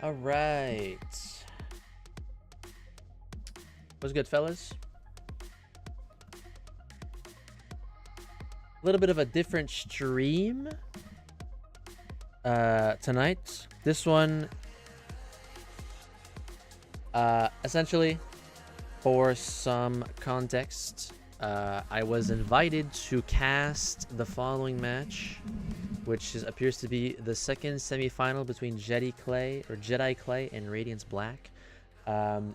All right. What's good, fellas? A little bit of a different stream tonight. This one, essentially, for some context, I was invited to cast the following match, which appears to be the second semifinal between Jedi Clay and Radiance Black.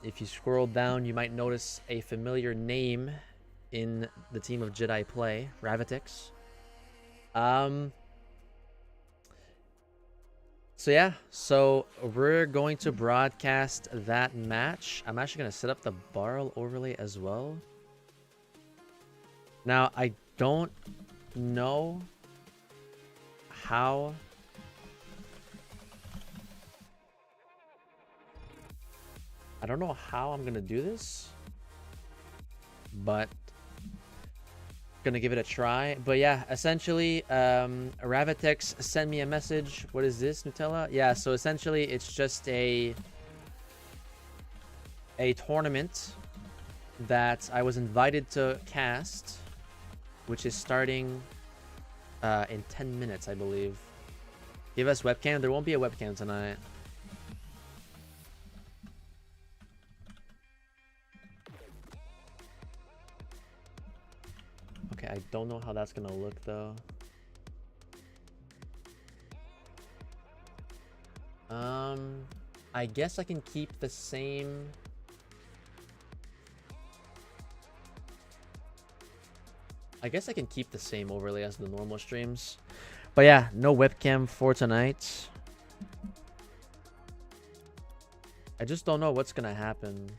If you scroll down, you might notice a familiar name in the team of Jedi play, Radiance. So yeah, so we're going to broadcast that match. I'm actually going to set up the barrel overlay as well. Now, I don't know how I'm going to do this, but gonna give it a try. But yeah, essentially Ravitex sent me a message. What is this, Nutella? Yeah, so essentially it's just a tournament that I was invited to cast, which is starting in 10 minutes, I believe. Give us webcam. There won't be a webcam tonight. Okay, I don't know how that's gonna look though. I guess I can keep the same. I guess I can keep the same overlay as the normal streams. But yeah, no webcam for tonight. I just don't know what's gonna happen.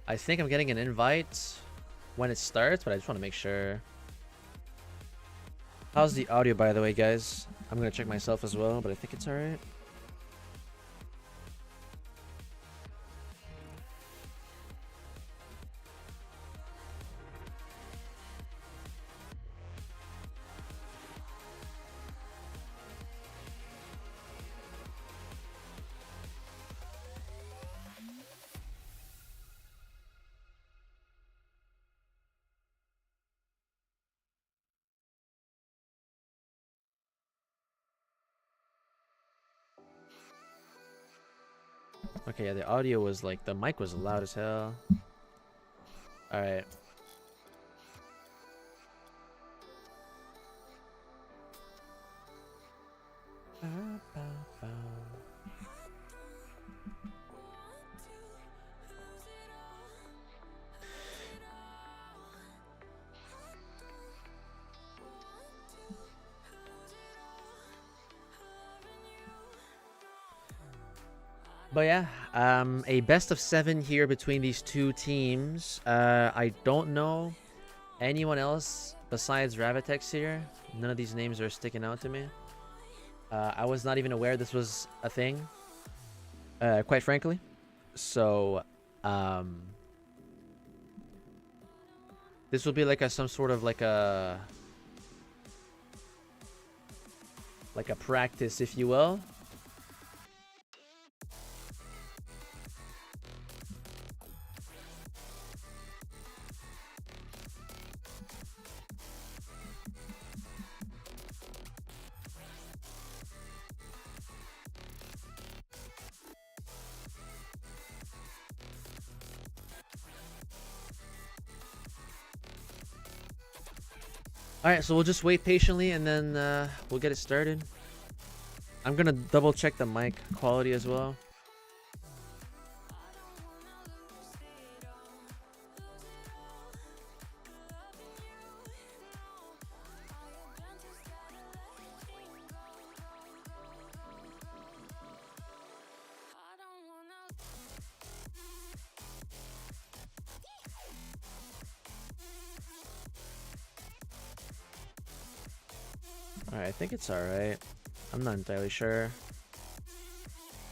I think I'm getting an invite when it starts, but I just want to make sure. How's the audio, by the way, guys? I'm going to check myself as well, but I think it's alright. Okay, yeah, the audio was like, the mic was loud as hell. Alright. But yeah, a best of 7 here between these two teams. I don't know anyone else besides Ravitex here. None of these names are sticking out to me. I was not even aware this was a thing, quite frankly. So, this will be like some sort of like a practice, if you will. Alright, so we'll just wait patiently and then we'll get it started. I'm gonna double check the mic quality as well. Alright, I think it's alright. I'm not entirely sure.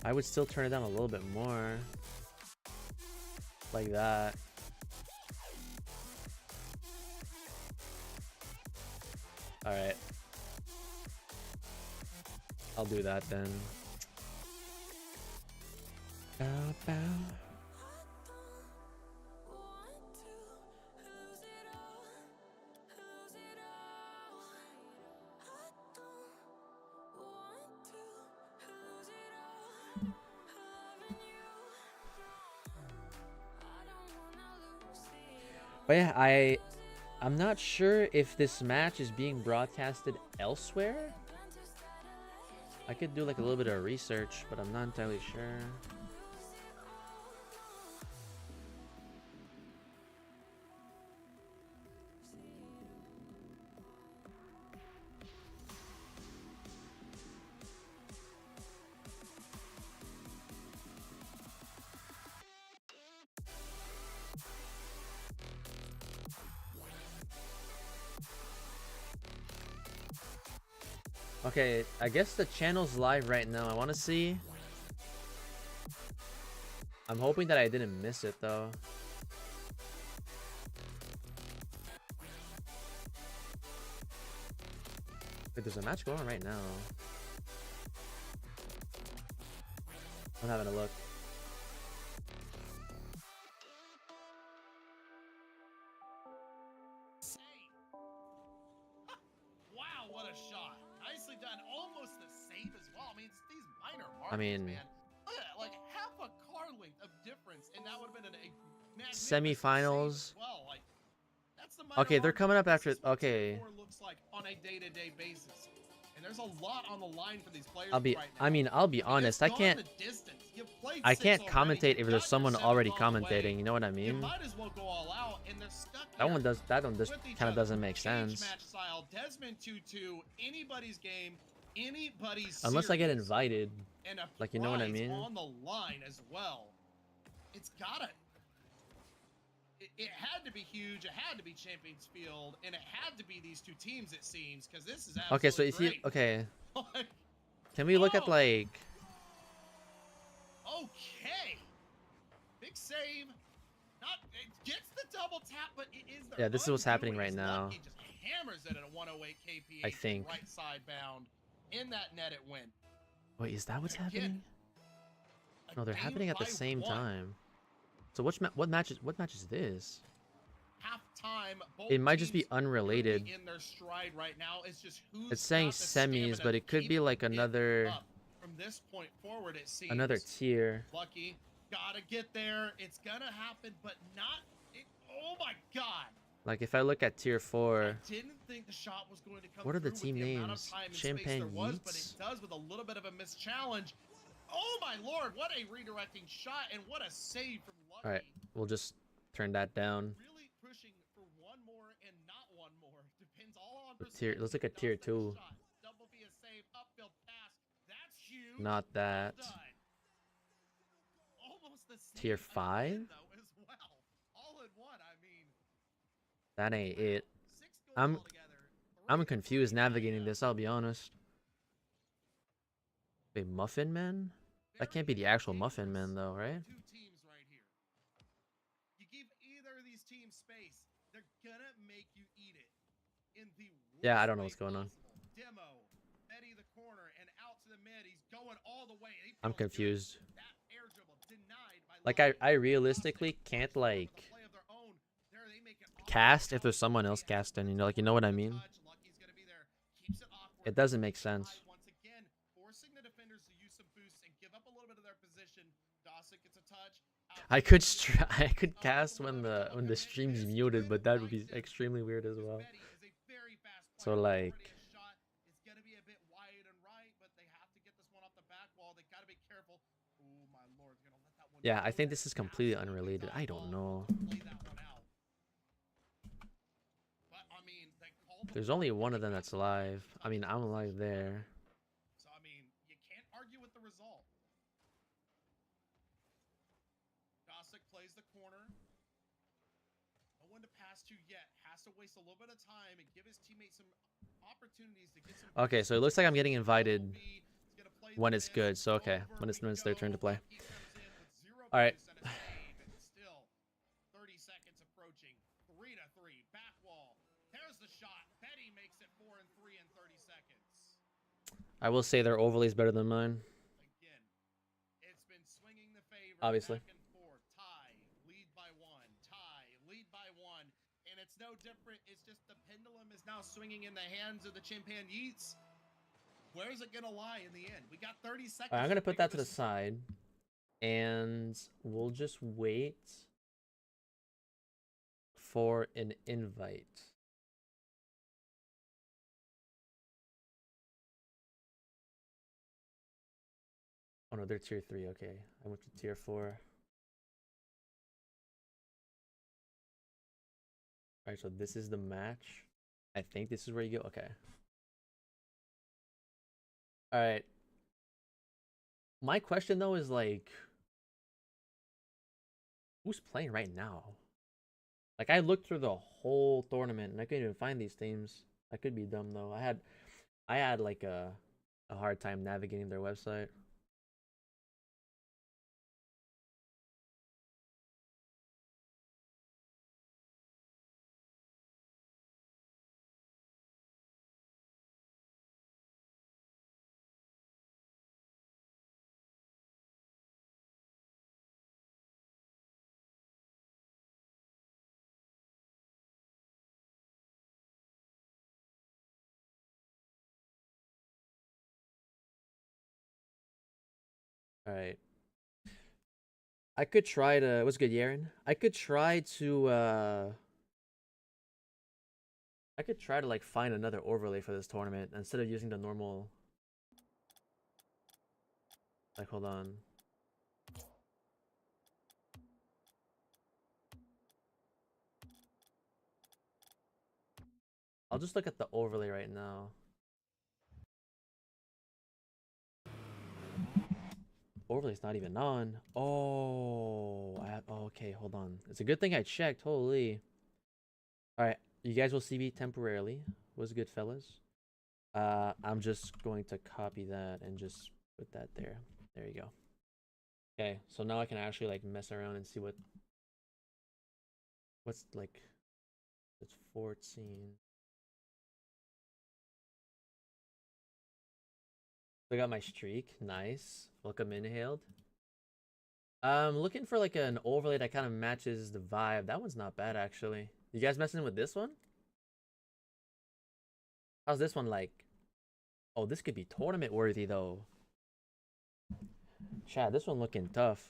I would still turn it down a little bit more. Like that. All right. I'll do that then. Bow, bow. But yeah, I'm not sure if this match is being broadcasted elsewhere. I could do like a little bit of research, but I'm not entirely sure. Okay, I guess the channel's live right now. I want to see. I'm hoping that I didn't miss it though. Wait, there's a match going on right now. I'm having a look. Wow, what a shot. Nicely done. Almost the same as well. I mean, it's these minor markers, I mean, man. Look at that, like half a car length of difference, and that would have been a magnificent Semifinals. save as well. Like, that's the minor Okay, they're coming up after. This is what Okay. Team 4 looks like on a day-to-day basis. And there's a lot on the line for these players I'll be. right now. I mean, I'll be honest. I can't. I can't commentate if there's someone already commentating. You know what I mean? You might as well go all out, and they're stuck That one does. That one just kind of doesn't make Change sense. match style, Desmond 2-2, anybody's game, anybody's Unless I get series, invited. and a Like, you know what I prize mean? on the line as well. It's gotta. It had to be huge. It had to be Champions Field, and it had to be these two teams. It seems because this is Okay, so if you great. okay, Like, can we look at like? okay, big save. Not it gets the double tap, but it is the Yeah, this is what's happening undoing. right He's now. lucky, just hammers it at a 108 kph. I think. Right side bound in that net it went. Wait, is that what's Again, happening? a No, they're game happening at the by same one. time. So what match is this? Halftime, both It might just be teams really unrelated. in their stride right now. It's just who's It's saying got the semis, stamina but to it could keep be like it another up. From this point forward, it seems another tier. lucky. Gotta get there. It's gonna happen, but not. Oh my god! Like if I look at tier 4, I didn't think the shot was going to come. what are the through team with the amount of names? time and space Champagne there was, but it Yeats? does with a little bit of a missed challenge. Oh my lord! What a redirecting shot and what a save from Lucky. All right, we'll just turn that down. Really pushing for one more and not one more. Depends all on Tier, let's look at tier 2. Double via save, upfield pass. That's huge. Not that. Well done. Almost the same Tier 5? again, though, as well. All in one, I mean. That ain't it. 6 goals I'm altogether. confused navigating this, I'll be honest. Wait, Muffin Man? That can't be the actual Muffin Man though, right? Two teams right here. You give either of these teams space, they're gonna make you eat it. In the Yeah, I don't know what's going on. Demo, Eddie the corner, and out to the mid. He's going all the way. I'm confused. That air dribble denied by Like Lucky. I realistically can't like Play of their own. There they make it cast if there's someone else casting, you know, like you know what I mean? Lucky's gonna be there. Keeps it awkward. It doesn't make sense. Once again, forcing the defenders to use some boosts and give up a little bit of their position. Dawson gets a touch. I could cast when the stream's muted, but that would be extremely weird as well. So like It's gonna be a bit wide and right, but they have to get this one off the back wall. They gotta be careful. Oh my lord, gonna let that one yeah, I go. think this is completely unrelated. I don't know. Play that one out. But I mean, they called There's only one of them that's live. I mean, I'm live there. So I mean, you can't argue with the result. Gossick plays the corner. No one to pass to yet. Has to waste a little bit of time and give his teammates some opportunities to get some. Okay, so it looks like I'm getting invited when it's good. So okay, when it's their turn to play. All right. Still 30 seconds approaching. 3-3. Back wall. There's the shot. Betty makes it 4 and 3 in 30 seconds. I will say their overlay is better than mine. Again, it's been swinging the favor Obviously. back and forth. Tie, lead by 1. Tie, lead by 1. And it's no different. It's just the pendulum is now swinging in the hands of the Chimpanzees. Where is it going to lie in the end? We got 30 seconds. Right, I'm going to put that to the side. And we'll just wait for an invite. Oh no, they're tier 3. Okay, I went to tier 4. Alright, so this is the match. I think this is where you go. Okay. Alright. My question though is like, who's playing right now? Like, I looked through the whole tournament and I couldn't even find these teams. I could be dumb though. I had like a hard time navigating their website. Alright. I could try to... What's good, Yaren? I could try to like find another overlay for this tournament instead of using the normal... Like, hold on. I'll just look at the overlay right now. Overlay's not even on. Oh, okay, hold on. It's a good thing I checked. Holy. Alright, you guys will see me temporarily. Was good, fellas. I'm just going to copy that and just put that there. There you go. Okay, so now I can actually like mess around and see what's like... It's 14. I got my streak. Nice. Welcome inhaled. I'm looking for like an overlay that kind of matches the vibe. That one's not bad actually. You guys messing with this one? How's this one like? Oh, this could be tournament worthy though. Chad, this one looking tough.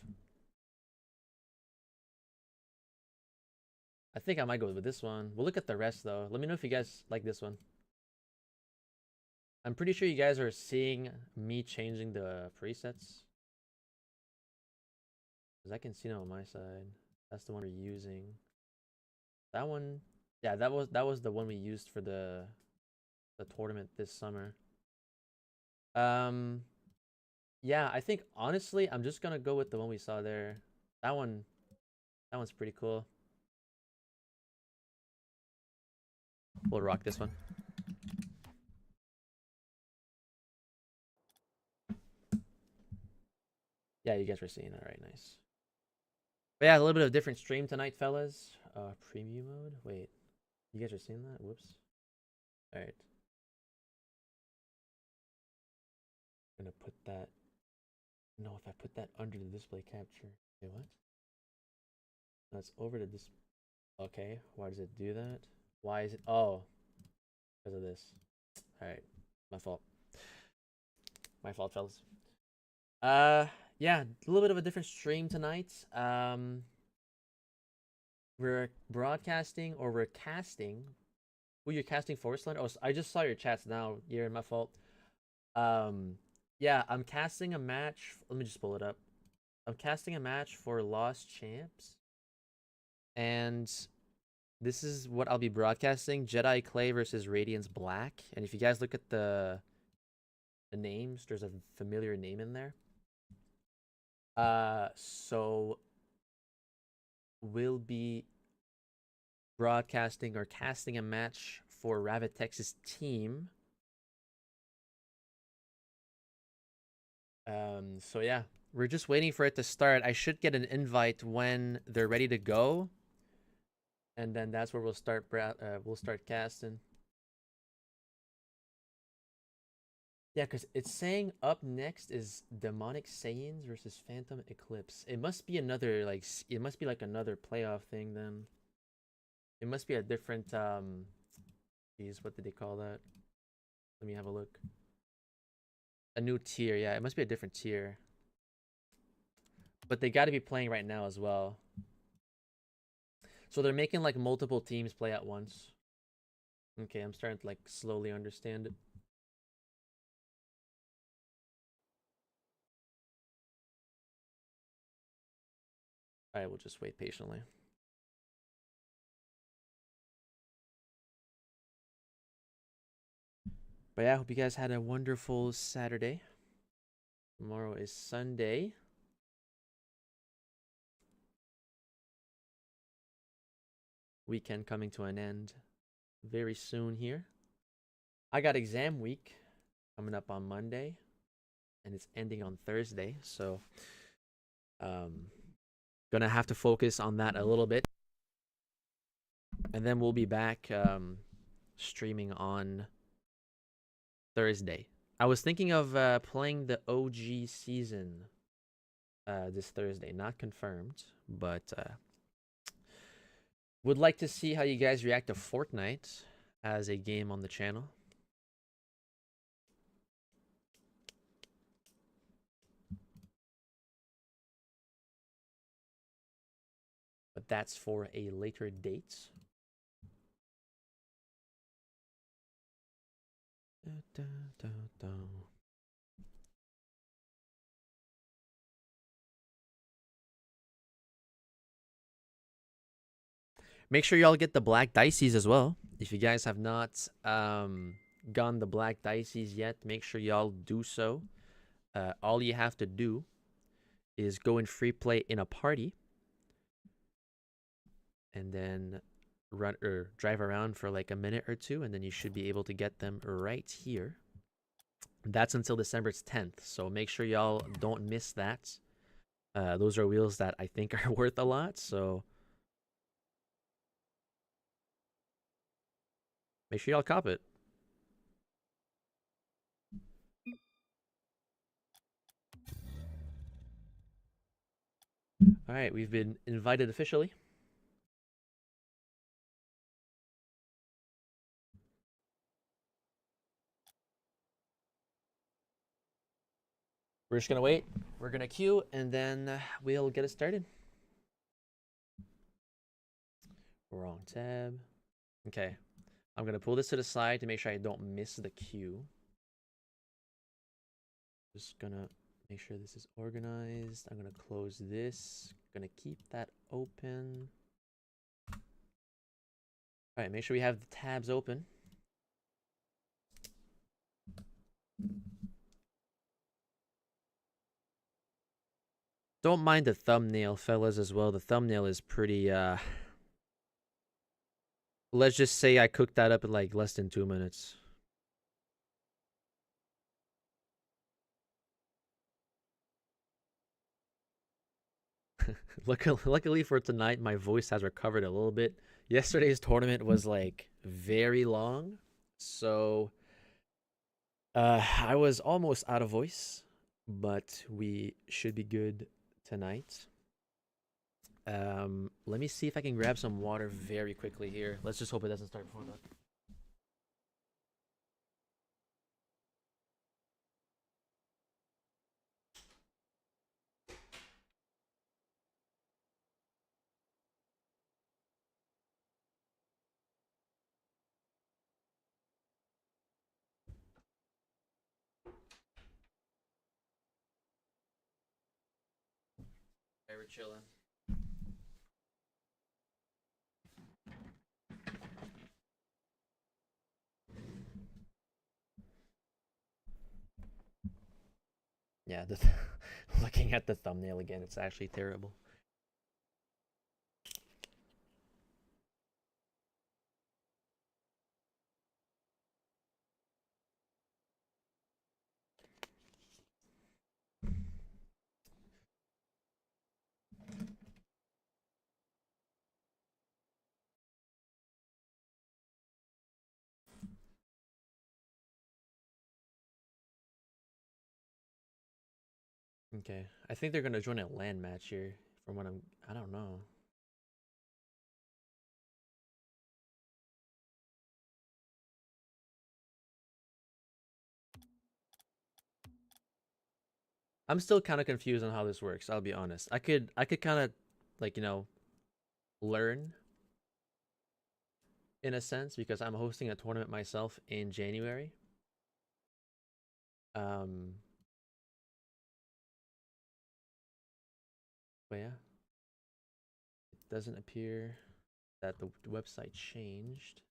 I think I might go with this one. We'll look at the rest though. Let me know if you guys like this one. I'm pretty sure you guys are seeing me changing the presets. Because I can see them on my side. That's the one we're using. That one, yeah, that was the one we used for the tournament this summer. Yeah, I think honestly I'm just gonna go with the one we saw there. That one's pretty cool. We'll rock this one. Yeah, you guys were seeing it. Alright, nice. But yeah, a little bit of a different stream tonight, fellas. Preview mode. Wait, you guys are seeing that? Whoops. Alright. I'm gonna put that... No, if I put that under the display capture. Wait, what? That's over the display. Okay, why does it do that? Why is it... Oh, because of this. Alright, my fault. My fault, fellas. Yeah, a little bit of a different stream tonight. We're broadcasting, or we're casting. Who you're casting for, Slender? Oh, I just saw your chats now. You're my fault. Yeah, I'm casting a match. Let me just pull it up. I'm casting a match for Lost Champs. And this is what I'll be broadcasting. Jedi Clay versus Radiance Black. And if you guys look at the names, there's a familiar name in there. So we'll be broadcasting or casting a match for Ravitex's team. So yeah, we're just waiting for it to start. I should get an invite when they're ready to go. and then that's where we'll start casting. Yeah, because it's saying up next is Demonic Saiyans versus Phantom Eclipse. It must be another it must be like another playoff thing then. It must be a different geez, what did they call that? Let me have a look. A new tier, yeah, it must be a different tier. But they got to be playing right now as well. So they're making like multiple teams play at once. Okay, I'm starting to like slowly understand it. Alright, we'll just wait patiently. But yeah, I hope you guys had a wonderful Saturday. Tomorrow is Sunday. Weekend coming to an end very soon here. I got exam week coming up on Monday, and it's ending on Thursday. So, gonna have to focus on that a little bit, and then we'll be back streaming on Thursday. I was thinking of playing the OG season this Thursday. Not confirmed, but would like to see how you guys react to Fortnite as a game on the channel. But that's for a later date. Da, da, da, Make sure y'all get the black dices as well. If you guys have not gone the black dices yet, make sure y'all do so. All you have to do is go in free play in a party, and then run or drive around for like a minute or two, and then you should be able to get them right here. That's until December 10th, so make sure y'all don't miss that. Those are wheels that I think are worth a lot, so make sure y'all cop it. All right, we've been invited officially. We're just gonna wait. We're gonna queue, and then we'll get it started. Wrong tab. Okay, I'm gonna pull this to the side to make sure I don't miss the queue. Just gonna make sure this is organized. I'm gonna close this. Gonna keep that open. All right, make sure we have the tabs open. Don't mind the thumbnail, fellas, as well. The thumbnail is pretty, let's just say I cooked that up in like less than 2 minutes. Luckily for tonight, my voice has recovered a little bit. Yesterday's tournament was like very long, so I was almost out of voice, but we should be good tonight. Let me see if I can grab some water very quickly here. Let's just hope it doesn't start before that. Hey, we're chilling. Yeah, looking at the thumbnail again, it's actually terrible. Okay, I think they're gonna join a land match here. From what I don't know. I'm still kind of confused on how this works. I'll be honest. I could kind of like learn in a sense because I'm hosting a tournament myself in January. Um, but yeah, it doesn't appear that the website changed.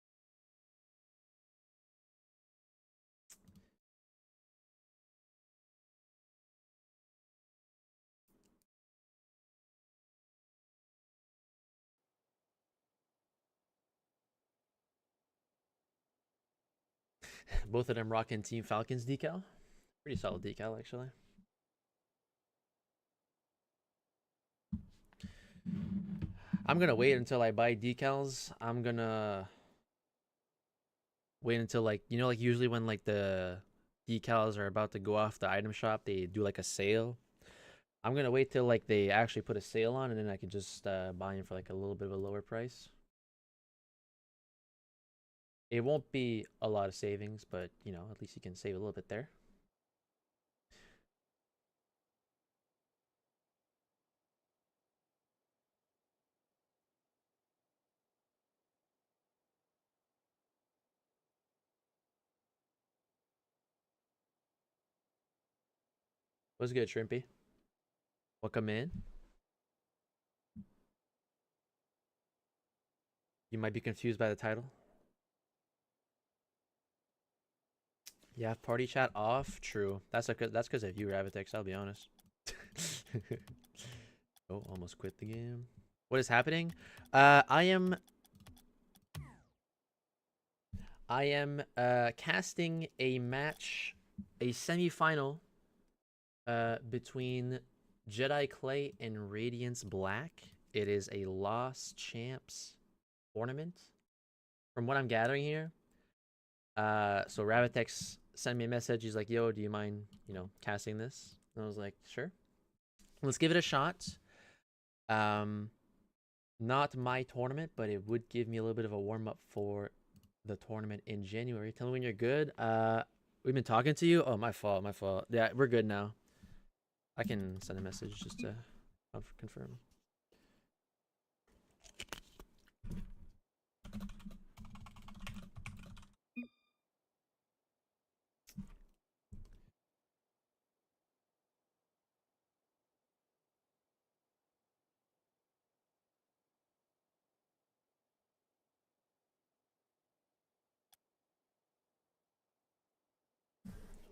Both of them rocking Team Falcons decal. Pretty solid decal actually. I'm gonna wait until I buy decals. I'm gonna wait until like like usually when like the decals are about to go off the item shop, they do like a sale. I'm gonna wait till like they actually put a sale on, and then I can just buy them for like a little bit of a lower price. It won't be a lot of savings, but at least you can save a little bit there. What's good, Shrimpy? Welcome in. You might be confused by the title. You have party chat off? True. That's because of you, Ravitex, I'll be honest. Oh, almost quit the game. What is happening? I am casting a match, a semifinal between Jedi Clay and Radiance Black. It is a Lost Champs tournament. From what I'm gathering here. So Ravitex sent me a message. He's like, "Yo, do you mind, casting this?" And I was like, "Sure. Let's give it a shot." Um, Not my tournament, but it would give me a little bit of a warm up for the tournament in January. Tell me when you're good. We've been talking to you. Oh, my fault. My fault. Yeah, we're good now. I can send a message just to confirm.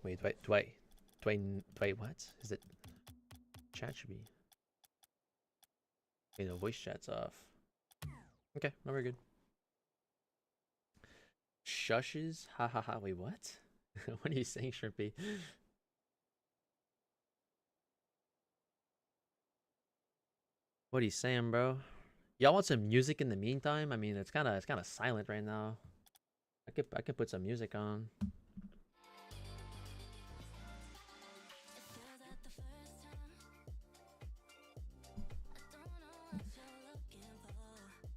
Wait, do I what? Is it chat should be? Okay, no, voice chat's off. Okay, no, we're good. Shushes? Ha ha ha. Wait, what? What are you saying, Shrimpy? What are you saying, bro? Y'all want some music in the meantime? I mean, it's kind of silent right now. I could put some music on.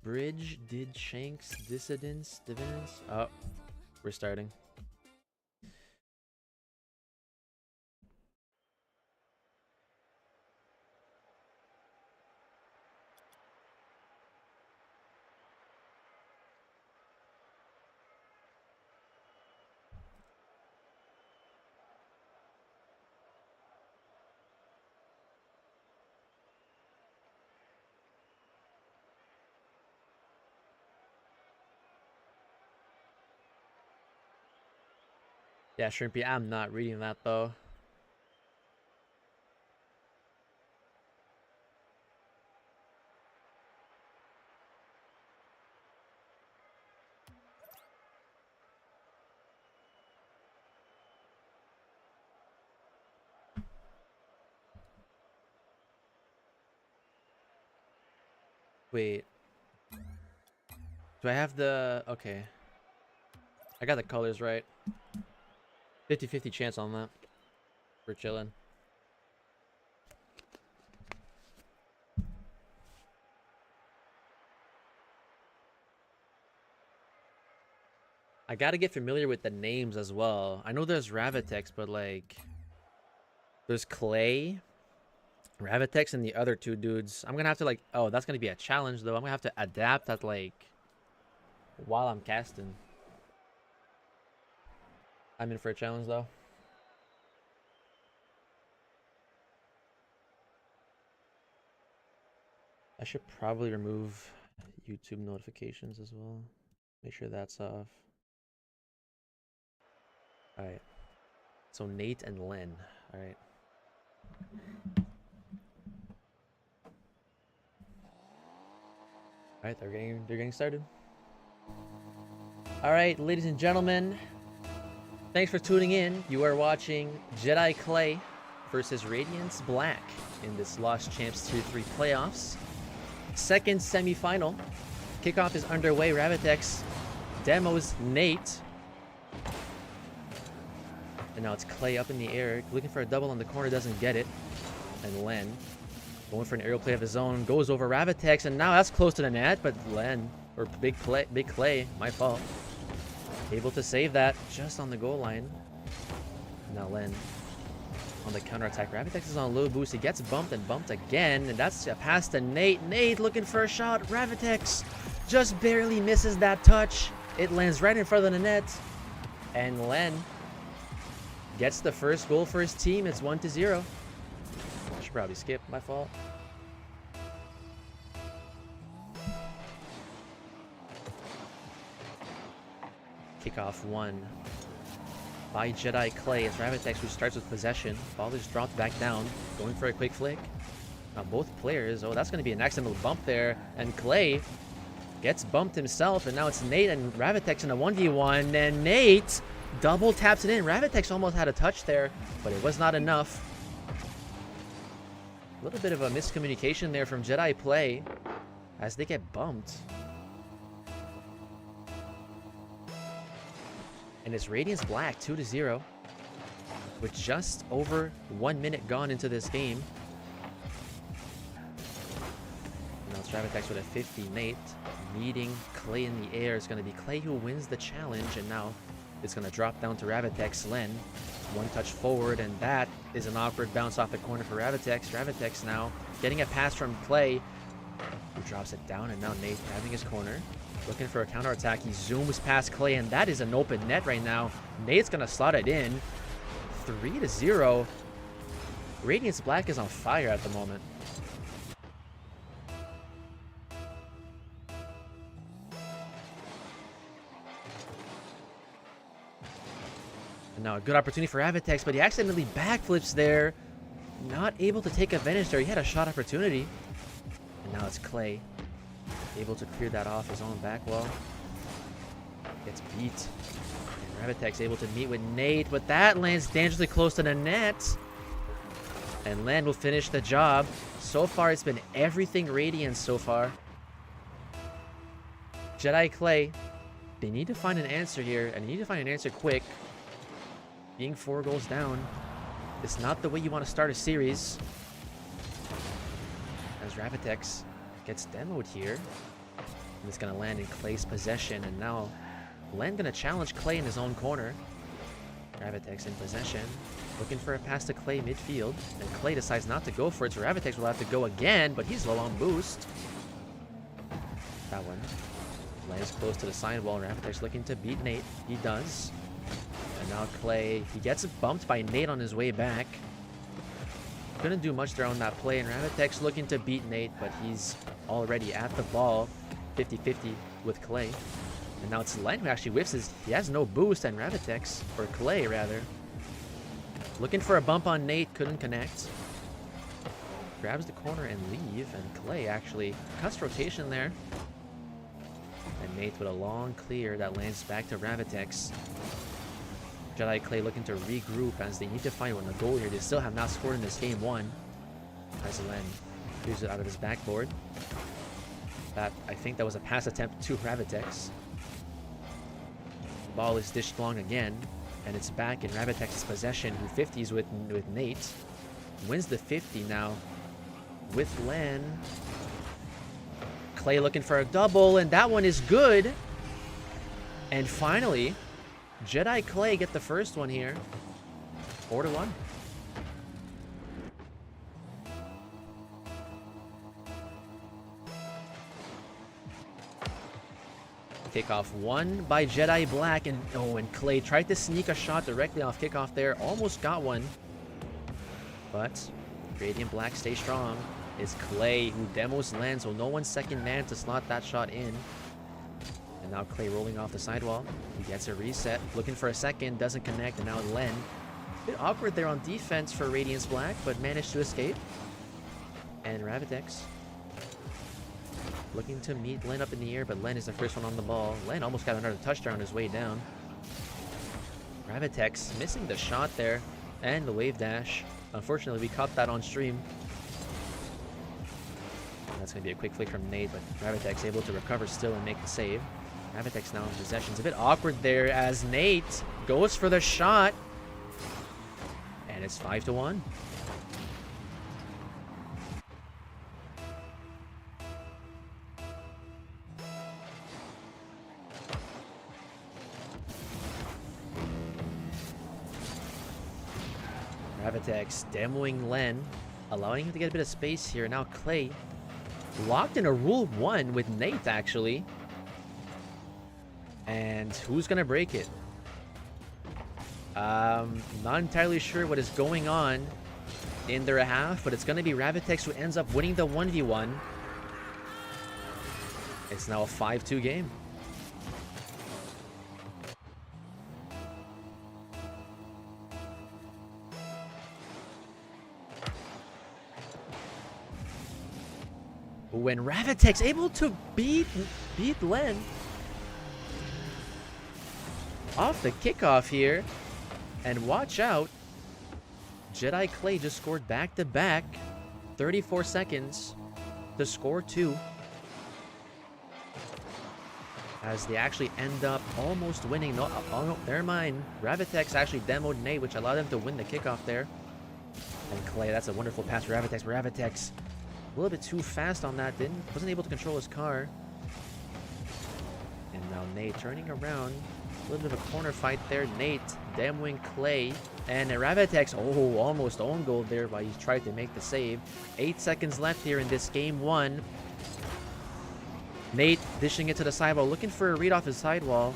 Bridge did Shanks dissidents dividends. Oh, we're starting. Yeah, Shrimpy, I'm not reading that though. Wait. Do I have the... Okay. I got the colors right. 50-50 chance on that. We're chilling. I gotta get familiar with the names as well. I know there's Ravitex, but like, there's Clay, Ravitex, and the other two dudes. I'm gonna have to like, oh, that's gonna be a challenge though. I'm gonna have to adapt that like while I'm casting. I'm in for a challenge though. I should probably remove YouTube notifications as well. Make sure that's off. Alright. So Nate and Len. Alright. Alright, they're getting started. Alright, ladies and gentlemen. Thanks for tuning in. You are watching Jedi Clay versus Radiance Black in this Lost Champs Tier 3 playoffs. Second semifinal. Kickoff is underway. Ravitex demos Nate. And now it's Clay up in the air, looking for a double on the corner, doesn't get it. And Len going for an aerial play of his own, goes over Ravitex, and now that's close to the net, but Len, or Big Clay, my fault, able to save that just on the goal line. Now Len on the counterattack. Ravitex is on low boost. He gets bumped and bumped again, and that's a pass to Nate. Nate looking for a shot. Ravitex just barely misses that touch. It lands right in front of the net, and Len gets the first goal for his team. It's 1-0. I should probably skip. My fault. Kickoff won by Jedi Clay. It's Ravitex who starts with possession. Ball is dropped back down. Going for a quick flick. Now both players. Oh, that's going to be an accidental bump there. And Clay gets bumped himself. And now it's Nate and Ravitex in a 1v1. And Nate double taps it in. Ravitex almost had a touch there, but it was not enough. A little bit of a miscommunication there from Jedi Play as they get bumped. And it's Radiance Black 2-0 with just over 1 minute gone into this game. Now it's Ravitex with a 50. Nate meeting Clay in the air. It's going to be Clay who wins the challenge, and now it's going to drop down to Ravitex. Len, one touch forward, and that is an awkward bounce off the corner for Ravitex. Ravitex now getting a pass from Clay, who drops it down, and now Nate having his corner. Looking for a counterattack. He zooms past Clay, and that is an open net right now. Nate's going to slot it in. 3-0. Radiance Black is on fire at the moment. And now a good opportunity for Ravitex, but he accidentally backflips there. Not able to take advantage there. He had a shot opportunity. And now it's Clay, able to clear that off his own back wall. Gets beat. And Ravitex able to meet with Nate, but that lands dangerously close to the net. And Len will finish the job. So far, it's been everything Radiance so far. Jedi Clay, they need to find an answer here, and they need to find an answer quick. Being 4 goals down, it's not the way you want to start a series. As Ravitex gets demoed here. And it's going to land in Clay's possession. And now Len going to challenge Clay in his own corner. Ravitex in possession. Looking for a pass to Clay midfield. And Clay decides not to go for it. So Ravitex will have to go again. But he's low on boost. That one lands close to the sidewall. Ravitex looking to beat Nate. He does. And now Clay, he gets bumped by Nate on his way back. Couldn't do much there on that play, and Ravitex looking to beat Nate, but he's already at the ball. 50-50 with Clay. And now it's Len who actually whiffs his. He has no boost, and Ravitex, or Clay rather, looking for a bump on Nate, couldn't connect. Grabs the corner and leave, and Clay actually cuts rotation there. And Nate with a long clear that lands back to Ravitex. Jedi Clay looking to regroup as they need to find a goal here. They still have not scored in this game 1. As Len clears it out of his backboard. That, I think that was a pass attempt to Ravitex. Ball is dished long again, and it's back in Ravitex's possession, who 50s with Nate. Wins the 50 now with Len. Clay looking for a double, and that one is good. And finally, Jedi Clay get the first one here. 4-1. Kickoff won by Jedi Black, and Clay tried to sneak a shot directly off kickoff there. Almost got one. But Radiant Black stay strong. It's Clay who demos Len, so no one's second man to slot that shot in. And now Clay rolling off the sidewall. He gets a reset. Looking for a second, doesn't connect, and now Len. A bit awkward there on defense for Radiance Black, but managed to escape. And Ravitex looking to meet Len up in the air, but Len is the first one on the ball. Len almost got another touchdown on his way down. Ravitex missing the shot there, and the wave dash. Unfortunately, we caught that on stream. That's going to be a quick flick from Nate, but Ravitex able to recover still and make the save. Ravitex now in possession. It's a bit awkward there as Nate goes for the shot. And it's 5-1. Ravitex demoing Len, allowing him to get a bit of space here. Now Clay locked in a rule 1 with Nate, actually. And who's going to break it? Not entirely sure what is going on in their half, but it's going to be Ravitex who ends up winning the 1v1. It's now a 5-2 game. When Ravitex able to beat Len off the kickoff here. And watch out, Jedi Clay just scored back-to-back, 34 seconds to score 2. As they actually end up almost winning. No, oh no, never mind. Ravitex actually demoed Nate, which allowed them to win the kickoff there. And Clay, that's a wonderful pass for Ravitex. Ravitex a little bit too fast on that, wasn't able to control his car. And now Nate turning around. A little bit of a corner fight there. Nate demoing Clay. And Ravitex, almost own goal there, but he tried to make the save. 8 seconds left here in this game 1. Nate dishing it to the sidewall, looking for a read off his sidewall.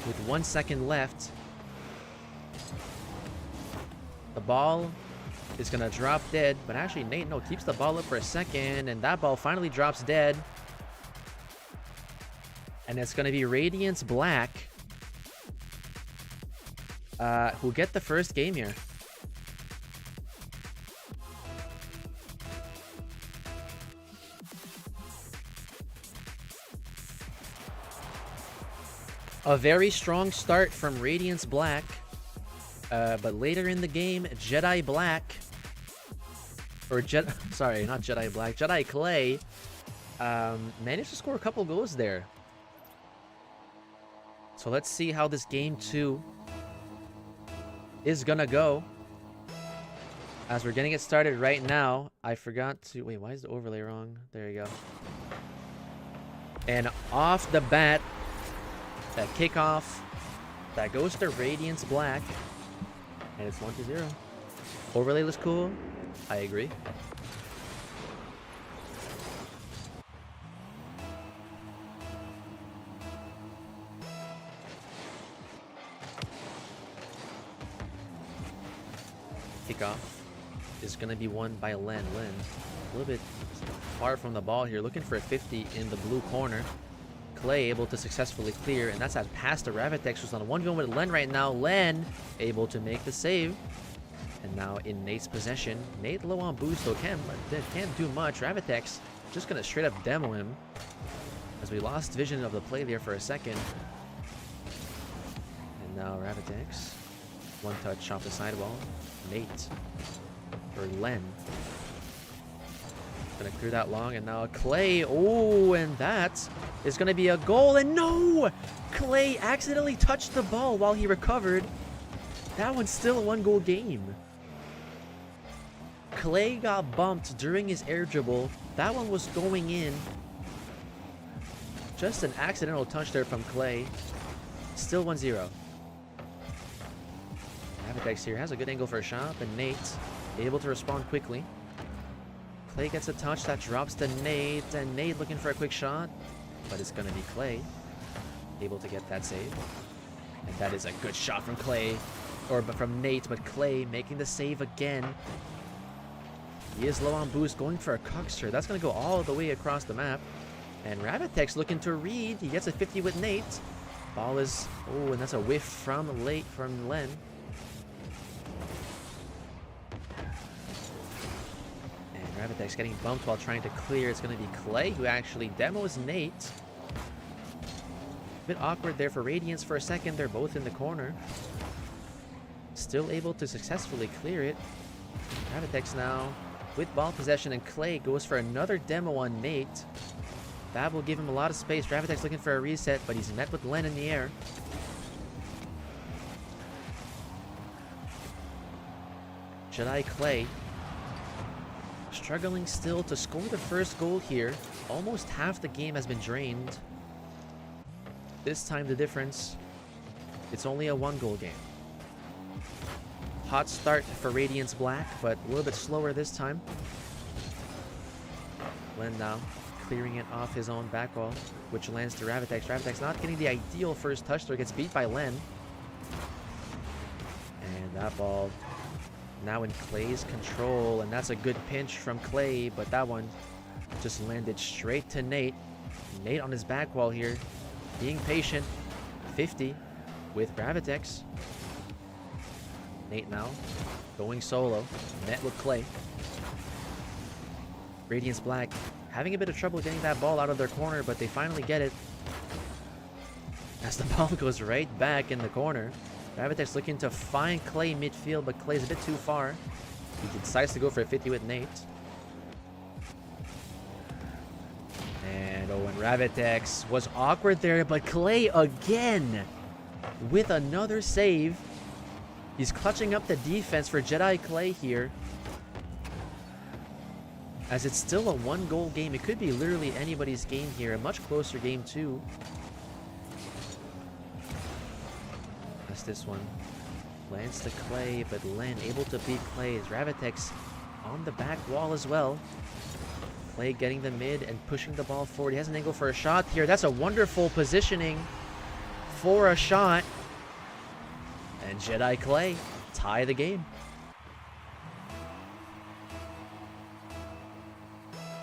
With 1 second left. The ball is going to drop dead, but actually Nate, keeps the ball up for a second, and that ball finally drops dead. And it's going to be Radiance Black who get the first game here. A very strong start from Radiance Black. But later in the game, Jedi Black, sorry, not Jedi Black, Jedi Clay, managed to score a couple goals there. So let's see how this game 2 is gonna go. As we're getting it started right now, I forgot to, wait, why is the overlay wrong? There you go. And off the bat, that kickoff, that goes to Radiance Black. And it's 1-0. Overlay looks cool. I agree. Kickoff is going to be won by Len. Len, a little bit far from the ball here. Looking for a 50 in the blue corner. Clay able to successfully clear, and that's that pass to Ravitex, who's on a 1v1 with Len right now. Len able to make the save. And now in Nate's possession. Nate low on boost, so can't do much. Ravitex just going to straight up demo him. As we lost vision of the play there for a second. And now Ravitex. One touch off the sidewall. Nate. Or Len. Gonna clear that long, and now Clay. And that is gonna be a goal. And no! Clay accidentally touched the ball while he recovered. That one's still a 1-goal game. Clay got bumped during his air dribble. That one was going in. Just an accidental touch there from Clay. Still 1-0. Ravatex here has a good angle for a shot, but Nate able to respond quickly. Clay gets a touch that drops to Nate, and Nate looking for a quick shot, but it's going to be Clay able to get that save. And that is a good shot from Clay, or from Nate, but Clay making the save again. He is low on boost, going for a cockster. That's going to go all the way across the map. And Ravatex looking to read. He gets a 50 with Nate. Ball is... Oh, and that's a whiff from Len. And Ravatex getting bumped while trying to clear. It's going to be Clay who actually demos Nate. A bit awkward there for Radiance for a second. They're both in the corner. Still able to successfully clear it. Ravatex now with ball possession, and Clay goes for another demo on Nate. That will give him a lot of space. Ravatex looking for a reset, but he's met with Len in the air. Jedi Clay struggling still to score the first goal here. Almost half the game has been drained. This time the difference, it's only a 1-goal game. Hot start for Radiance Black, but a little bit slower this time. Len now clearing it off his own back wall, which lands to Ravatex. Ravatex not getting the ideal first touch there, gets beat by Len. And that ball now in Clay's control, and that's a good pinch from Clay, but that one just landed straight to Nate. Nate on his back wall here, being patient. 50 with Ravatex. Nate now going solo, met with Clay. Radiance Black having a bit of trouble getting that ball out of their corner, but they finally get it. As the ball goes right back in the corner. Ravatex looking to find Clay midfield, but Clay's a bit too far. He decides to go for a 50 with Nate. And and Ravatex was awkward there, but Clay again with another save. He's clutching up the defense for Jedi Clay here. As it's still a one-goal game. It could be literally anybody's game here. A much closer game too. That's this one. Lands to Clay, but Len able to beat Clay. As Ravatex on the back wall as well. Clay getting the mid and pushing the ball forward. He has an angle for a shot here. That's a wonderful positioning for a shot. And Jedi Clay tie the game.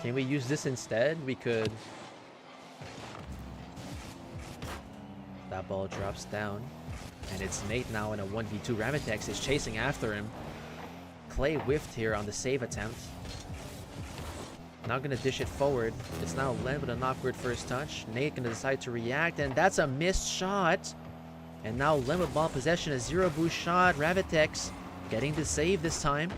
Can we use this instead? We could. That ball drops down. And it's Nate now in a 1v2. Ravatex is chasing after him. Clay whiffed here on the save attempt. Not going to dish it forward. It's now Len with an awkward first touch. Nate going to decide to react, and that's a missed shot. And now Len with ball possession, a zero boost shot. Ravatex getting the save this time.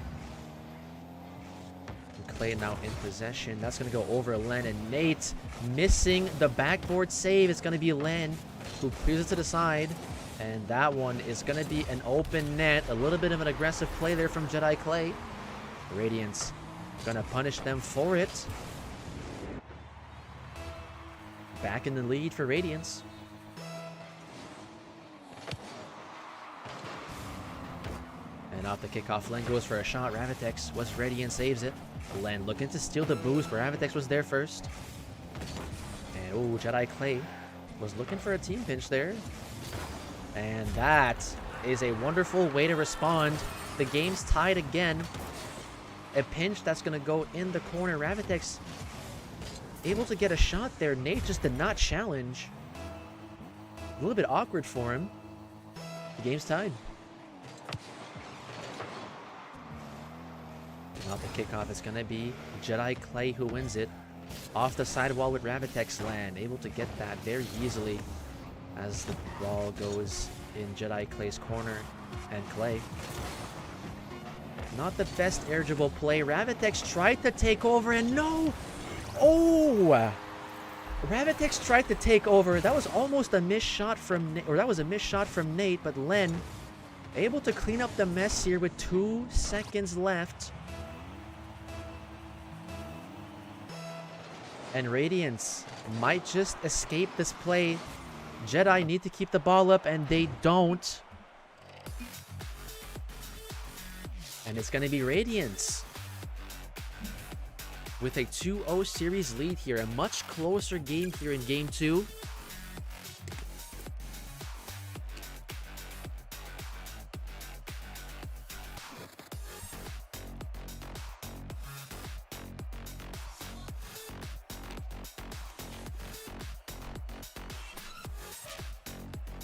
And Clay now in possession. That's going to go over Len, and Nate missing the backboard save. It's going to be Len who clears it to the side. And that one is going to be an open net. A little bit of an aggressive play there from Jedi Clay. Radiance going to punish them for it. Back in the lead for Radiance. And off the kickoff, Len goes for a shot. Ravatex was ready and saves it. Len looking to steal the boost, but Ravatex was there first. And oh, Jedi Clay was looking for a team pinch there. And that is a wonderful way to respond. The game's tied again. A pinch that's going to go in the corner. Ravatex able to get a shot there. Nate just did not challenge. A little bit awkward for him. The game's tied. And off the kickoff, it's going to be Jedi Clay who wins it. Off the sidewall with Ravatex land. Able to get that very easily. As the ball goes in Jedi Clay's corner, and Clay. Not the best air dribble play. Ravatex tried to take over, and no! Oh! Ravatex tried to take over. That was almost a missed shot from Nate, or that was a missed shot from Nate, but Len able to clean up the mess here with 2 seconds left. And Radiance might just escape this play. Jedi need to keep the ball up, and they don't. And it's going to be Radiance with a 2-0 series lead here. A much closer game here in Game 2.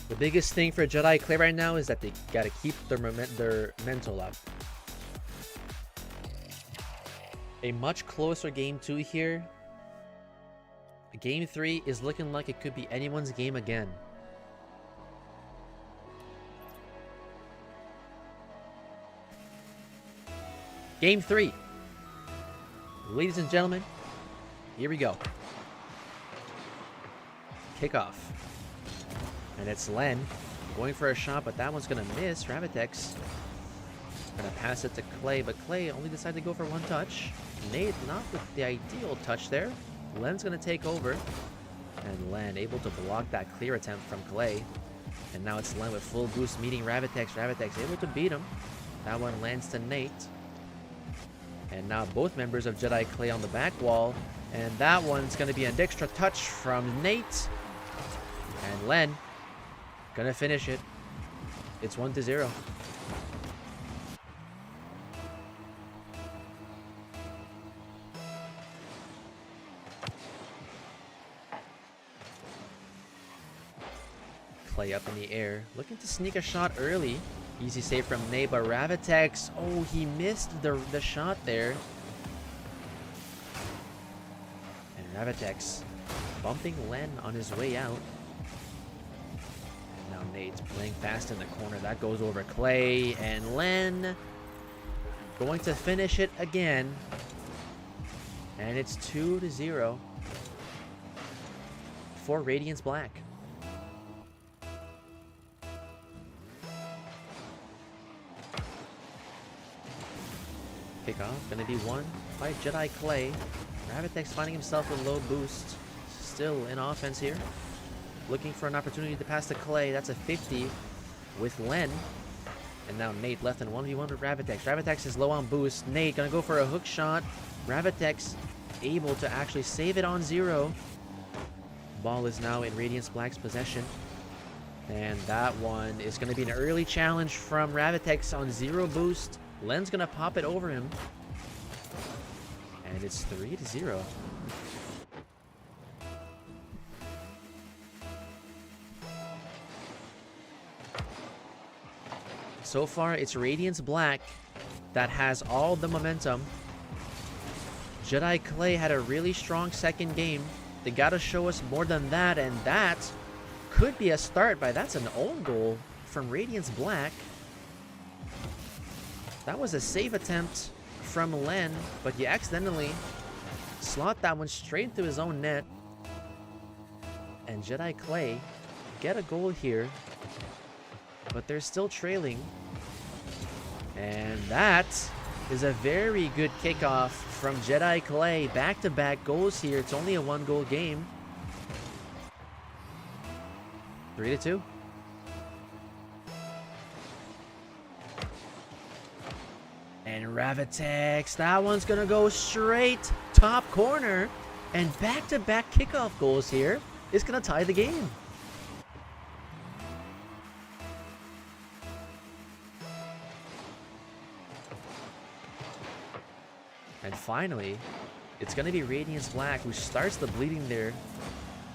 The biggest thing for Jedi Clay right now is that they got to keep their mental up. A much closer Game 2 here. Game 3 is looking like it could be anyone's game again. Game 3. Ladies and gentlemen, here we go. Kickoff. And it's Len going for a shot, but that one's going to miss. Ravitex going to pass it to Clay, but Clay only decided to go for one touch. Nate not with the ideal touch there. Len's going to take over. And Len able to block that clear attempt from Clay. And now it's Len with full boost meeting Ravitex. Ravitex able to beat him. That one lands to Nate. And now both members of Jedi Clay on the back wall. And that one's going to be an extra touch from Nate. And Len gonna finish it. It's 1-0. Clay up in the air, looking to sneak a shot early. Easy save from Nate, but Ravitex, oh, he missed the shot there. And Ravitex bumping Len on his way out. Now Nate's playing fast in the corner. That goes over Clay. And Len going to finish it again. And it's 2-0 for Radiance Black. Kickoff going to be won by Jedi Clay. Ravitex finding himself a low boost. Still in offense here. Looking for an opportunity to pass to Clay. That's a 50 with Len. And now Nate left in 1v1 with Ravitex. Ravitex is low on boost. Nate gonna go for a hook shot. Ravitex able to actually save it on 0. Ball is now in Radiance Black's possession. And that one is gonna be an early challenge from Ravitex on 0 boost. Len's gonna pop it over him. And it's 3-0. So far, it's Radiance Black that has all the momentum. Jedi Clay had a really strong second game. They got to show us more than that, and that could be a start by that's an own goal from Radiance Black. That was a save attempt from Len, but he accidentally slot that one straight into his own net. And Jedi Clay get a goal here, but they're still trailing. And that is a very good kickoff from Jedi Clay. Back-to-back goals here. It's only a 1-goal game. 3-2. And Ravitex, that one's gonna go straight top corner. And back-to-back kickoff goals here is gonna tie the game. And finally, it's going to be Radiance Black who starts the bleeding there.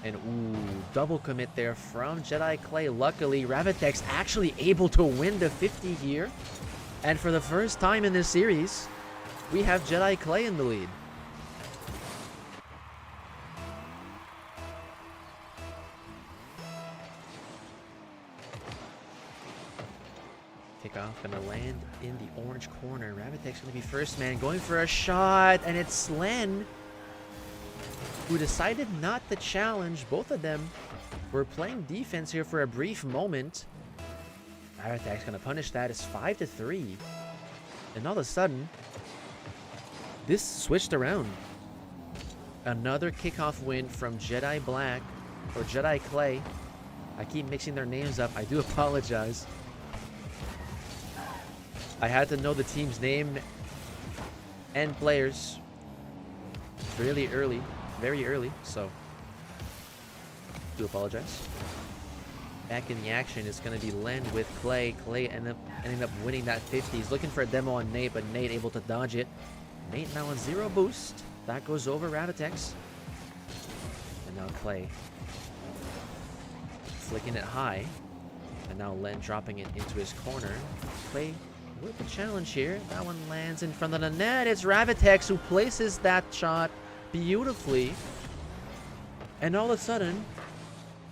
And ooh, double commit there from Jedi Clay. Luckily, Ravitex actually able to win the 50 here. And for the first time in this series, we have Jedi Clay in the lead. Kickoff gonna land in the orange corner. Ravitex gonna be first man going for a shot, and it's Len who decided not to challenge. Both of them were playing defense here for a brief moment. Ravitex gonna punish that. It's 5-3, and all of a sudden, this switched around. Another kickoff win from Jedi Black, or Jedi Clay. I keep mixing their names up. I do apologize. I had to know the team's name and players really early, very early, so do apologize. Back in the action, it's going to be Len with Clay. Clay ending up winning that 50. He's looking for a demo on Nate, but Nate able to dodge it. Nate now on 0 boost. That goes over Ravitex. And now Clay flicking it high. And now Len dropping it into his corner. Clay with the challenge here. That one lands in front of the net. It's Ravitex who places that shot beautifully. And all of a sudden,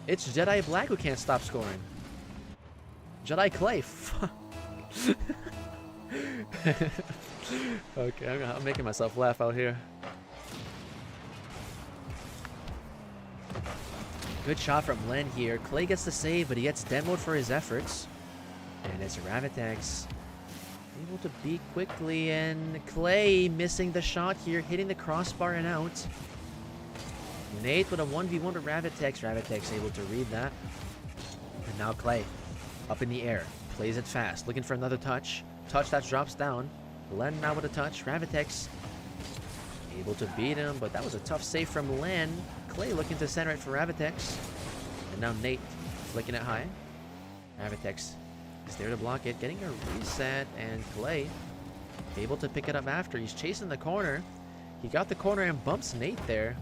it's Jedi Black who can't stop scoring. Jedi Clay. Okay, I'm making myself laugh out here. Good shot from Len here. Clay gets the save, but he gets demoed for his efforts. And it's Ravitex able to beat quickly, and Clay missing the shot here, hitting the crossbar and out. Nate with a 1v1 to Ravitex. Ravitex able to read that. And now Clay up in the air. Plays it fast. Looking for another touch. Touch that drops down. Len now with a touch. Ravitex able to beat him, but that was a tough save from Len. Clay looking to center it for Ravitex. And now Nate flicking it high. Ravitex is there to block it. Getting a reset, and Clay able to pick it up after. He's chasing the corner. He got the corner and bumps Nate there.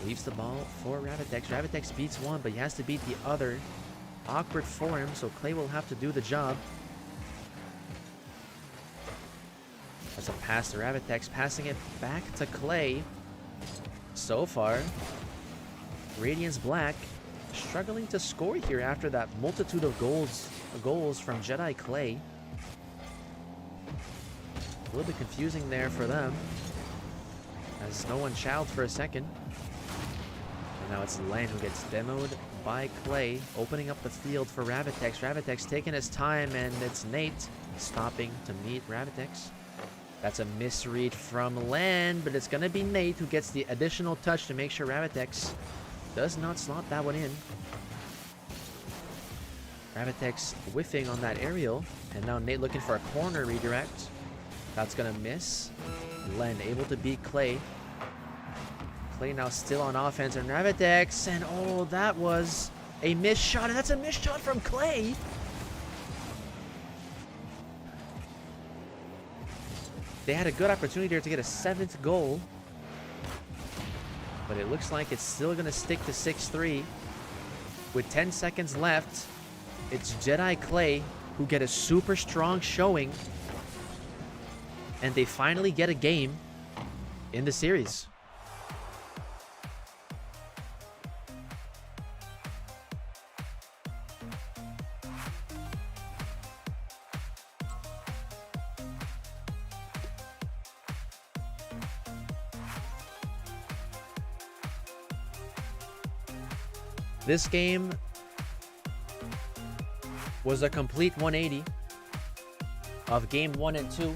Leaves the ball for Ravitex. Ravitex beats one, but he has to beat the other. Awkward for him, so Clay will have to do the job. That's a pass to Ravitex, passing it back to Clay. So far, Radiance Black struggling to score here after that multitude of goals from Jedi Clay. A little bit confusing there for them, as no one chowed for a second. And now it's Len who gets demoed by Clay, opening up the field for Ravitex. Ravitex taking his time, and it's Nate stopping to meet Ravitex. That's a misread from Len, but it's going to be Nate who gets the additional touch to make sure Ravitex does not slot that one in. Ravitex whiffing on that aerial, and now Nate looking for a corner redirect. That's going to miss. Len able to beat Clay. Clay now still on offense, and Ravitex, and oh, that was a missed shot, and that's a missed shot from Clay. They had a good opportunity there to get a 7th goal, but it looks like it's still going to stick to 6-3. With 10 seconds left, it's Jedi Clay who get a super strong showing, and they finally get a game in the series. This game was a complete 180 of game 1 and 2.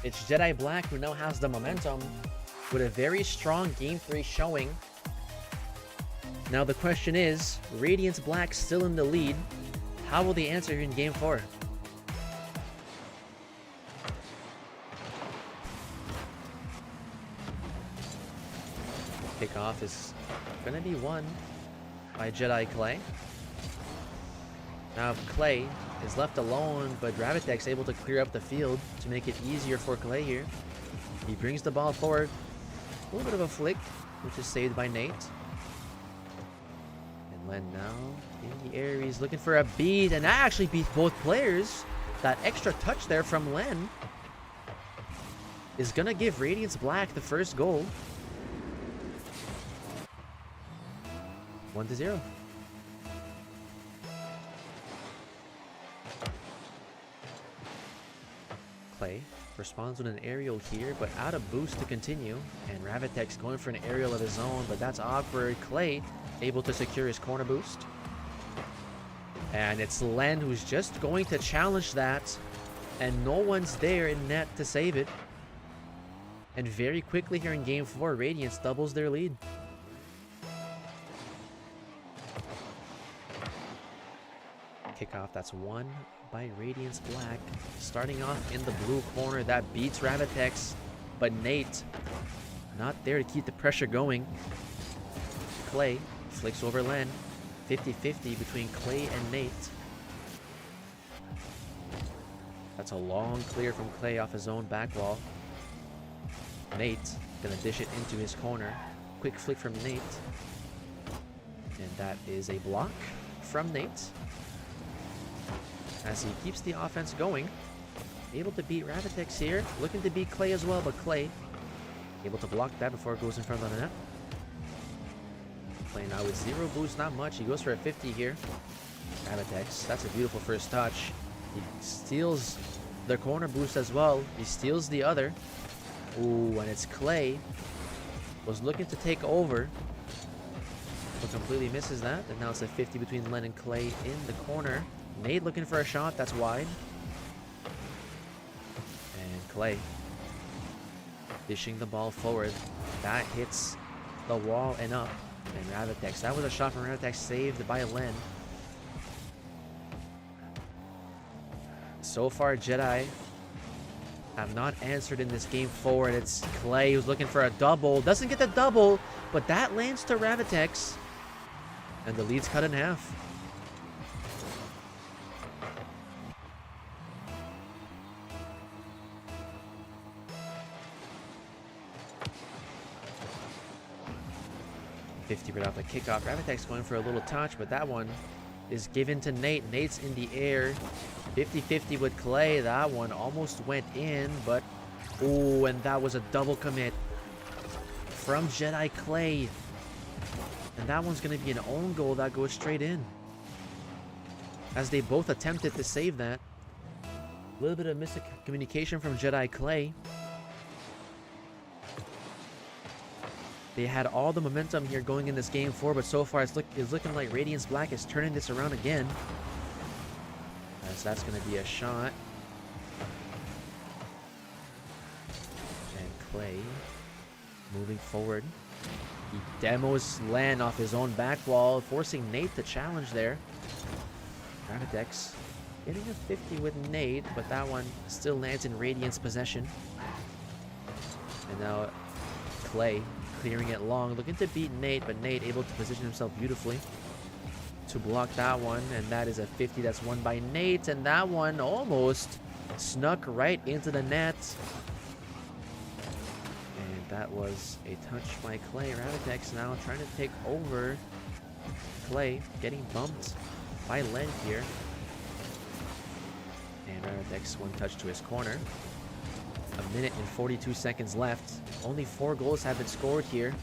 It's Jedi Black who now has the momentum with a very strong game 3 showing. Now the question is, Radiance Black still in the lead. How will they answer in game 4? Kickoff is gonna be won by Jedi Clay. Now Clay is left alone, but Ravitex able to clear up the field to make it easier for Clay here. He brings the ball forward. A little bit of a flick, which is saved by Nate. And Len now in the air. He's looking for a beat, and that actually beats both players. That extra touch there from Len is going to give Radiance Black the first goal. 1-0. Clay responds with an aerial here, but out of boost to continue. And Ravitex going for an aerial of his own, but that's awkward. Clay able to secure his corner boost. And it's Len who's just going to challenge that, and no one's there in net to save it. And very quickly here in Game 4, Radiance doubles their lead. Kickoff, that's won by Radiance Black. Starting off in the blue corner, that beats Ravitex. But Nate, not there to keep the pressure going. Clay flicks over Len. 50-50 between Clay and Nate. That's a long clear from Clay off his own back wall. Nate gonna dish it into his corner. Quick flick from Nate. And that is a block from Nate. As he keeps the offense going. Able to beat Ravitex here. Looking to beat Clay as well, but Clay able to block that before it goes in front of the net. Clay now with 0 boost, not much. He goes for a 50 here. Ravitex, that's a beautiful first touch. He steals the corner boost as well. He steals the other. Ooh, and it's Clay. Was looking to take over, but completely misses that. And now it's a 50 between Len and Clay in the corner. Nate looking for a shot, that's wide. And Clay dishing the ball forward. That hits the wall and up. And Ravitex, that was a shot from Ravitex saved by Len. So far, Jedi have not answered in this game forward. It's Clay who's looking for a double. Doesn't get the double, but that lands to Ravitex. And the lead's cut in half. Right off the kickoff. Ravitex going for a little touch, but that one is given to Nate. Nate's in the air. 50-50 with Clay. That one almost went in, but oh, and that was a double commit from Jedi Clay. And that one's going to be an own goal that goes straight in. As they both attempted to save that. A little bit of miscommunication from Jedi Clay. They had all the momentum here going in this game 4, but so far it's looking like Radiance Black is turning this around again. As that's going to be a shot. And Clay moving forward. He demos Len off his own back wall, forcing Nate to challenge there. Ravitex getting a 50 with Nate, but that one still lands in Radiance possession. And now Clay clearing it long, looking to beat Nate, but Nate able to position himself beautifully to block that one, and that is a 50 that's won by Nate, and that one almost snuck right into the net. And that was a touch by Clay. Ravitex now trying to take over. Clay getting bumped by Len here. And Ravitex one touch to his corner. A minute and 42 seconds left. Only 4 goals have been scored here.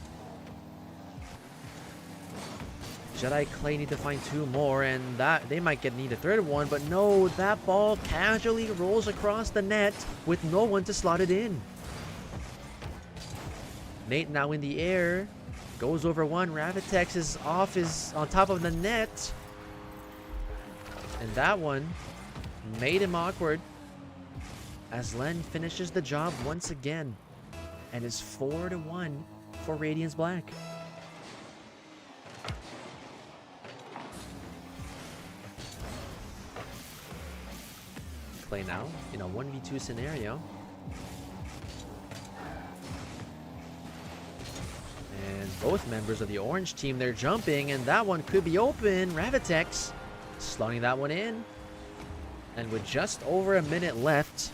Jedi Clay need to find 2 more, and that they might need a third one, but no, that ball casually rolls across the net with no one to slot it in. Nate now in the air, goes over one. Ravitex is on top of the net, and that one made him awkward. As Len finishes the job once again and is 4-1 for Radiance Black. Clay now in a 1v2 scenario. And both members of the orange team, they're jumping, and that one could be open. Ravitex slotting that one in. And with just over a minute left,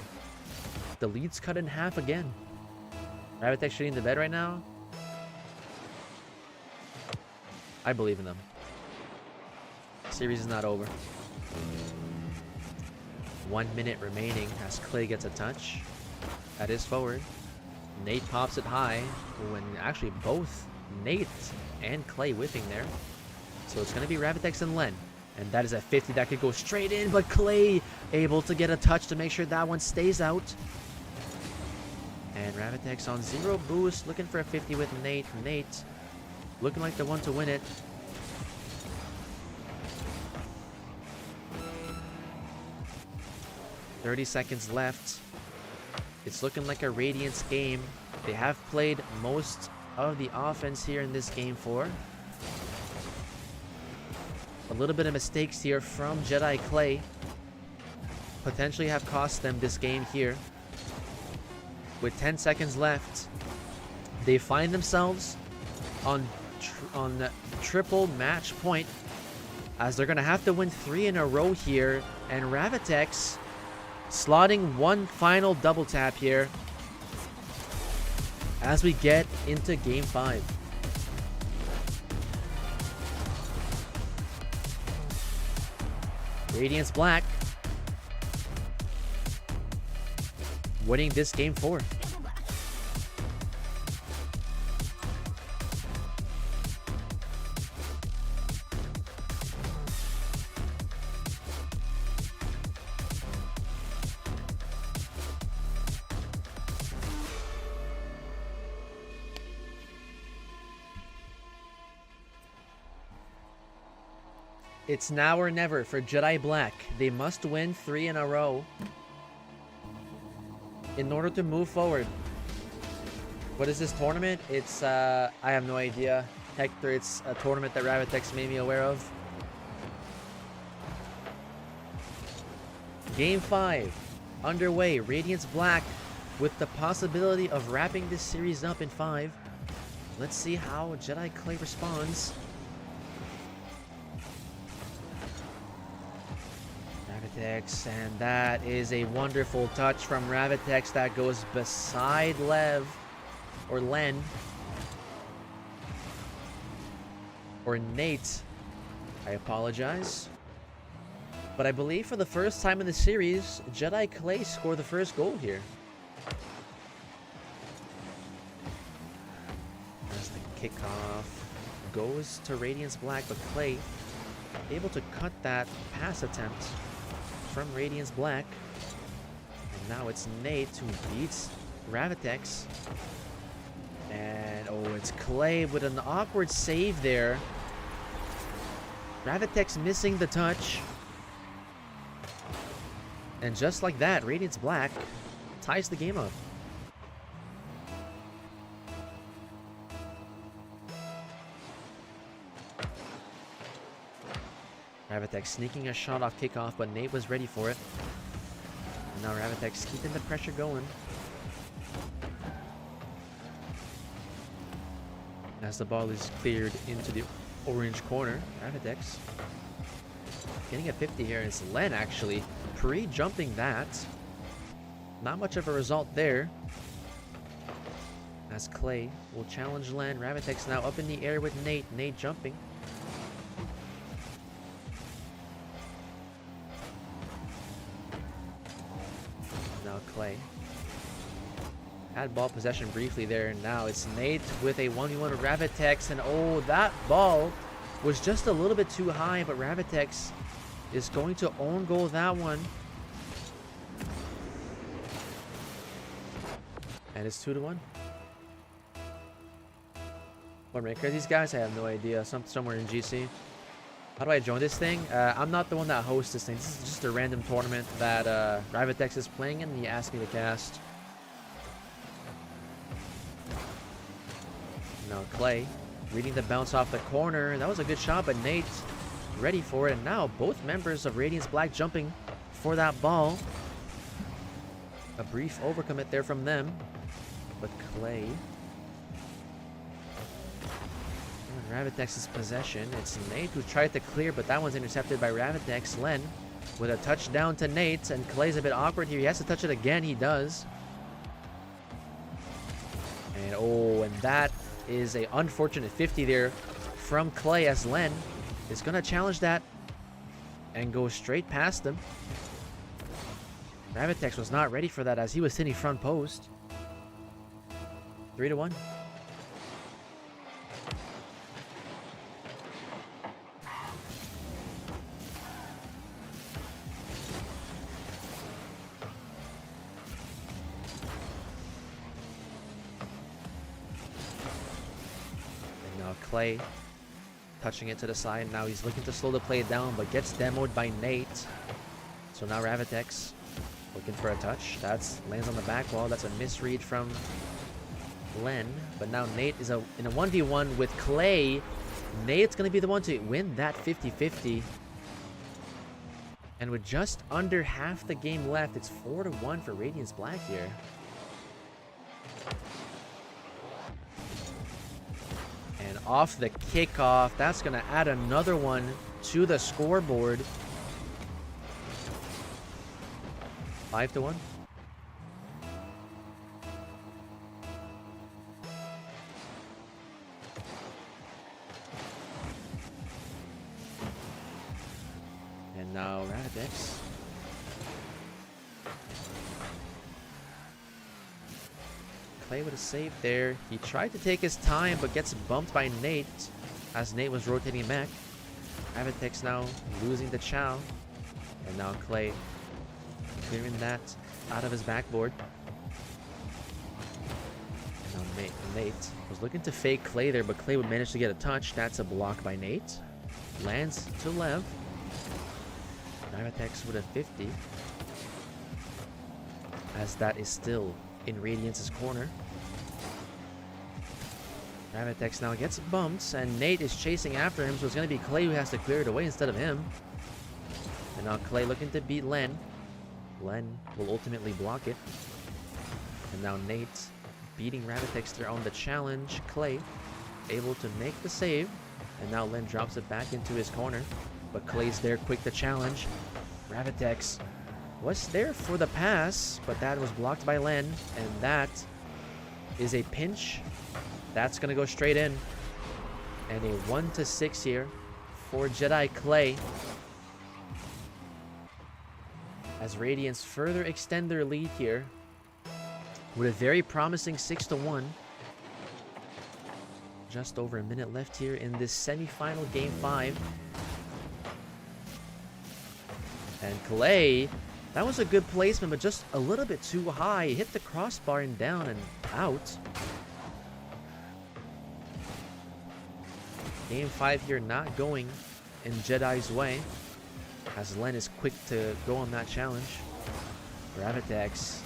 the lead's cut in half again. Ravitex shooting the bed right now. I believe in them. Series is not over. 1 minute remaining as Clay gets a touch. That is forward. Nate pops it high. When actually both Nate and Clay whiffing there. So it's going to be Ravitex and Len. And that is a 50 that could go straight in, but Clay able to get a touch to make sure that one stays out. And Ravitex on 0 boost, looking for a 50 with Nate. Nate looking like the one to win it. .30 seconds left. It's looking like a Radiance game They have played most of the offense here in this game 4. A little bit of mistakes here from Jedi Clay potentially have cost them this game here. With 10 seconds left, they find themselves on triple match point, as they're gonna have to win 3 in a row here, and Ravitex slotting one final double tap here as we get into game 5. Radiance Black winning this game 4. It's now or never for Jedi Black. They must win 3 in a row in order to move forward. What is this tournament? It's, I have no idea. Hector, it's a tournament that Ravitex made me aware of. Game 5 underway. Radiance Black with the possibility of wrapping this series up in 5. Let's see how Jedi Clay responds. Ravitex, and that is a wonderful touch from Ravitex that goes beside Lev, or Len, or Nate. I apologize. But I believe for the first time in the series, Jedi Clay scored the first goal here. As the kickoff goes to Radiance Black, but Clay able to cut that pass attempt from Radiance Black. And now it's Nate who beats Ravitex. And oh, it's Clay with an awkward save there. Ravitex missing the touch. And just like that, Radiance Black ties the game up. Ravitex sneaking a shot off kickoff, but Nate was ready for it. And now Ravitex keeping the pressure going. As the ball is cleared into the orange corner, Ravitex getting a 50 here. It's Len actually pre-jumping that. Not much of a result there. As Clay will challenge Len. Ravitex now up in the air with Nate. Nate jumping. Clay had ball possession briefly there, and now it's Nate with a 1v1 with Ravitex, and oh, that ball was just a little bit too high, but Ravitex is going to own goal that one. And it's 2-1. What rank are these guys? I have no idea. Somewhere in GC. How do I join this thing? I'm not the one that hosts this thing. This is just a random tournament that Ravitex is playing in, and he asked me to cast. Now Clay reading the bounce off the corner. That was a good shot, but Nate ready for it. And now both members of Radiance Black jumping for that ball. A brief overcommit there from them. But Clay... Ravitex's possession. It's Nate who tried to clear, but that one's intercepted by Ravitex. Len with a touchdown to Nate, and Clay's a bit awkward here. He has to touch it again. He does. And oh, and that is a unfortunate 50 there from Clay, as Len is going to challenge that and go straight past him. Ravitex was not ready for that as he was hitting front post. 3-1. Clay touching it to the side. Now he's looking to slow the play down, but gets demoed by Nate. So now Ravitex looking for a touch. That's lands on the back wall. That's a misread from Len, but now Nate is in a 1v1 with Clay. Nate's going to be the one to win that 50-50. And with just under half the game left, it's 4-1 for Radiance Black here. And off the kickoff, that's going to add another one to the scoreboard. 5-1. And now Radiance. Clay with a save there. He tried to take his time, but gets bumped by Nate as Nate was rotating back. Radiance now losing the Chow. And now Clay clearing that out of his backboard. And now Nate was looking to fake Clay there, but Clay would manage to get a touch. That's a block by Nate. Lands to Lev. Radiance with a 50. As that is still in Radiance's corner. Radiance now gets bumped, and Nate is chasing after him, so it's going to be Clay who has to clear it away instead of him. And now Clay looking to beat Len. Len will ultimately block it. And now Nate beating Radiance there on the challenge. Clay able to make the save. And now Len drops it back into his corner. But Clay's there quick to challenge. Radiance was there for the pass, but that was blocked by Len. And that is a pinch. That's going to go straight in. And a 1-6 here for Jedi Clay. As Radiance further extend their lead here with a very promising 6-1. Just over a minute left here in this semi-final game 5. And Clay, that was a good placement, but just a little bit too high. He hit the crossbar and down and out. Game 5 here not going in Jedi's way, as Len is quick to go on that challenge. Radiance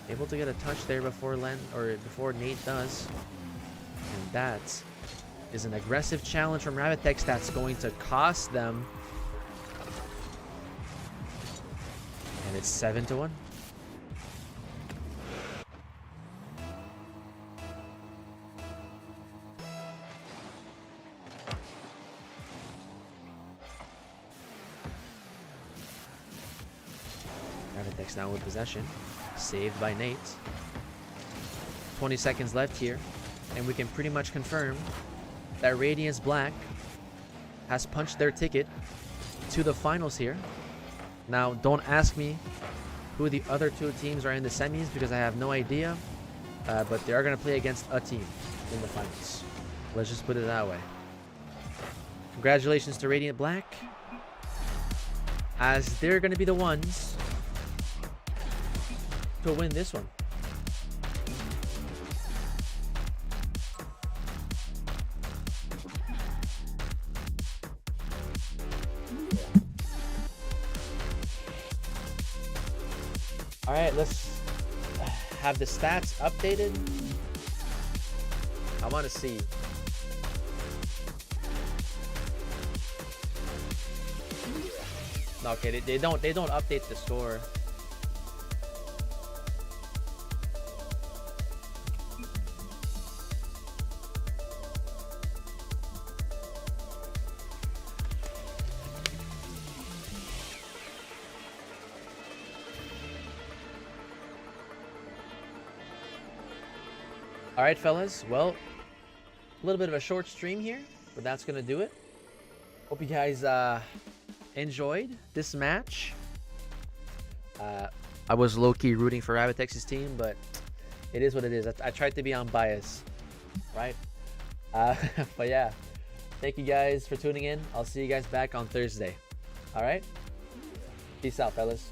able to get a touch there before Nate does. And that is an aggressive challenge from Radiance that's going to cost them. And it's 7-1. Radiance now with possession. Saved by Nate. 20 seconds left here. And we can pretty much confirm that Radiance Black has punched their ticket to the finals here. Now, don't ask me who the other two teams are in the semis because I have no idea. But they are going to play against a team in the finals. Let's just put it that way. Congratulations to Radiant Black, as they're going to be the ones to win this one. All right, let's have the stats updated. I want to see. Okay, they don't update the score. All right, fellas. Well, a little bit of a short stream here, but that's gonna do it. Hope you guys enjoyed this match. I was low-key rooting for Radiance's team, but it is what it is. I tried to be unbiased, right? But yeah, thank you guys for tuning in. I'll see you guys back on Thursday. All right? Peace out, fellas.